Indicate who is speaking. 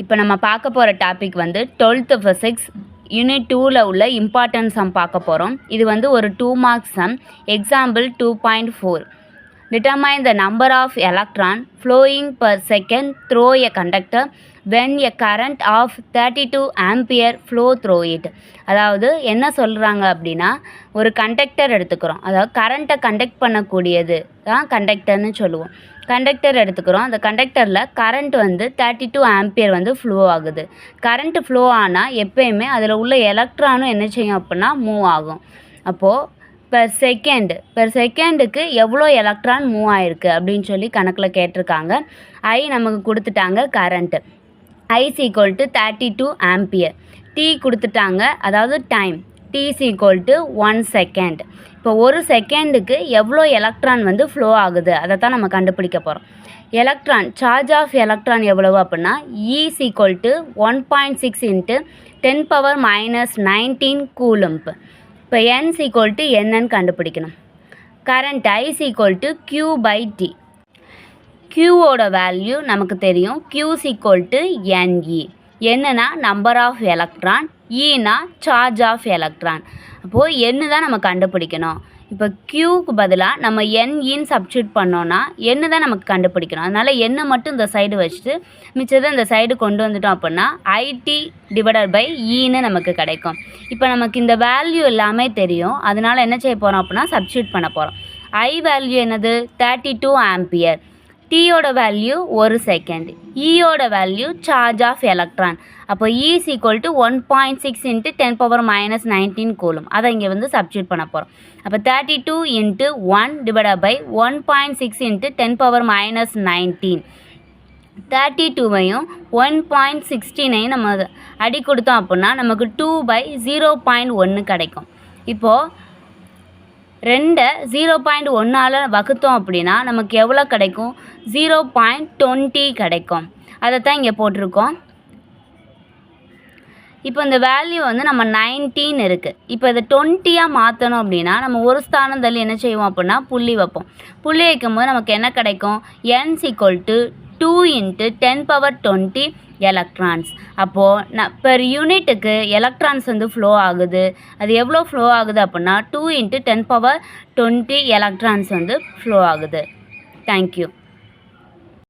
Speaker 1: இப்போ நம்ம பார்க்க போகிற டாபிக் வந்து 12th ஃபிசிக்ஸ் யூனிட் 2ல் உள்ள இம்பார்ட்டன்ட் சம் பார்க்க போகிறோம். இது வந்து ஒரு 2 marks sum. Example 2.4. Determine the number of electron flowing per second through a conductor when a current of 32 ampere flow through it. அதாவது என்ன சொல்கிறாங்க அப்படின்னா, ஒரு கண்டக்டர் எடுத்துக்கிறோம். அதாவது கரண்ட்டை கண்டக்ட் பண்ணக்கூடியது தான் கண்டக்டர்னு சொல்லுவோம். கண்டக்டர் எடுத்துக்கிறோம். அந்த கண்டக்டரில் கரண்ட் வந்து 32 ஆம்பியர் வந்து ஃப்ளோ ஆகுது. கரண்ட் ஃப்ளோ ஆனால் எப்போயுமே அதில் உள்ள எலக்ட்ரானும் என்ன செய்யும் அப்படின்னா மூவ் ஆகும். அப்போது பெர் செகண்டுக்கு எவ்வளோ எலக்ட்ரான் மூவ் ஆகிருக்கு அப்படின்னு சொல்லி கணக்கில் கேட்டிருக்காங்க. ஐ நமக்கு கொடுத்துட்டாங்க current. I is equal to 32 ampere. T கொடுத்துட்டாங்க, அதாவது time. T equal to 1 second. இப்போ ஒரு செகண்டுக்கு எவ்வளோ எலக்ட்ரான் வந்து ஃப்ளோ ஆகுது அதை தான் நம்ம கண்டுபிடிக்க போகிறோம். எலக்ட்ரான் சார்ஜ் ஆஃப் எலக்ட்ரான் எவ்வளவு அப்படின்னா E is equal to 1.6 into 10⁻−19 coulomb. இப்போ என்ஸ் ஈக்குவல் டு என்னன்னு கண்டுபிடிக்கணும். Current I is equal to Q by T. கியூவோட வேல்யூ நமக்கு தெரியும். Q is equal to N E. என்னன்னா நம்பர் ஆஃப் எலக்ட்ரான், ஈனா சார்ஜ் ஆஃப் எலக்ட்ரான். அப்போது என்ன தான் நம்ம கண்டுபிடிக்கணும். இப்போ கியூக்கு பதிலாக நம்ம என்இன்னு சப்ஸ்டியூட் பண்ணோன்னா என்ன தான் நமக்கு கண்டுபிடிக்கணும். அதனால் என்ன மட்டும் இந்த சைடு வச்சுட்டு மிச்சத்தை இந்த சைடு கொண்டு வந்துட்டோம் அப்படின்னா ஐடி டிவைடட் பை ஈன்னு நமக்கு கிடைக்கும். இப்போ நமக்கு இந்த வேல்யூ எல்லாமே தெரியும். அதனால் என்ன செய்ய போகிறோம் அப்படின்னா சப்ஸ்டியூட் பண்ண போகிறோம். ஐ வேல்யூ என்னது 32 ஆம்பியர். டியோட வேல்யூ 1 செகண்ட். ஈயோட வேல்யூ சார்ஜ் ஆஃப் எலக்ட்ரான். அப்போ E is equal to 1.6 into 10⁻−19 coulomb. அதை இங்கே வந்து சப்ஸ்டியூட் பண்ண போகிறோம். அப்போ 32 இன்ட்டு 1 டிவைடட் பை 1.6 இன்ட்டு 10⁻−19. 32வையும் 1.16ஐயும் நம்ம அடி கொடுத்தோம் அப்படின்னா நமக்கு 2/0.1 கிடைக்கும். இப்போது 2 0.1ஆல் வகுத்தோம் அப்படின்னா நமக்கு எவ்வளோ கிடைக்கும்? 0.20 கிடைக்கும். அதை தான் இங்கே போட்டிருக்கோம். இப்போ இந்த வேல்யூ வந்து நம்ம 19 இருக்குது. இப்போ இதை 20ஆக மாற்றணும் அப்படின்னா நம்ம ஒரு ஸ்தானம் தள்ளி என்ன செய்வோம் அப்படின்னா புள்ளி வைப்போம். புள்ளி வைக்கும்போது நமக்கு என்ன கிடைக்கும்? N is equal to 2 into 10⁻20 electrons. அப்போது பெர் யூனிட்டுக்கு எலக்ட்ரான்ஸ் வந்து ஃப்ளோ ஆகுது. அது எவ்வளோ ஃப்ளோ ஆகுது அப்படின்னா 2 இன்ட்டு 10⁻20 எலக்ட்ரான்ஸ் வந்து ஃப்ளோ ஆகுது. தேங்க்யூ.